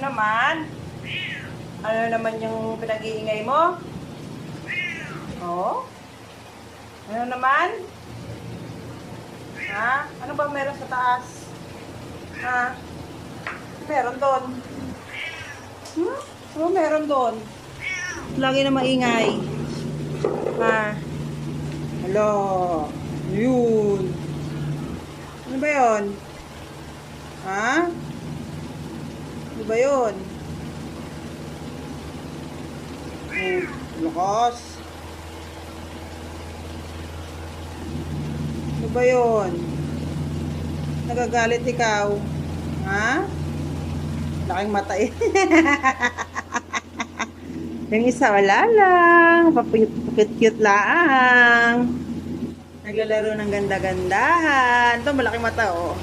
naman? Ano naman yung pinag-iingay mo? Oh? Ano naman? Ha? Ano ba meron sa taas? Ha? Meron doon. Ano meron doon? Lagi na maingay. Ha? Hello. Yun. Ano ba yun? Ha? Ano ba yun? Lakas. Ano ba yun? Nagagalit ikaw? Ha? Laking mata eh. Yung isa wala lang. Papukit-cute lang. Naglalaro ng ganda-gandahan. Ito malaking mata oh.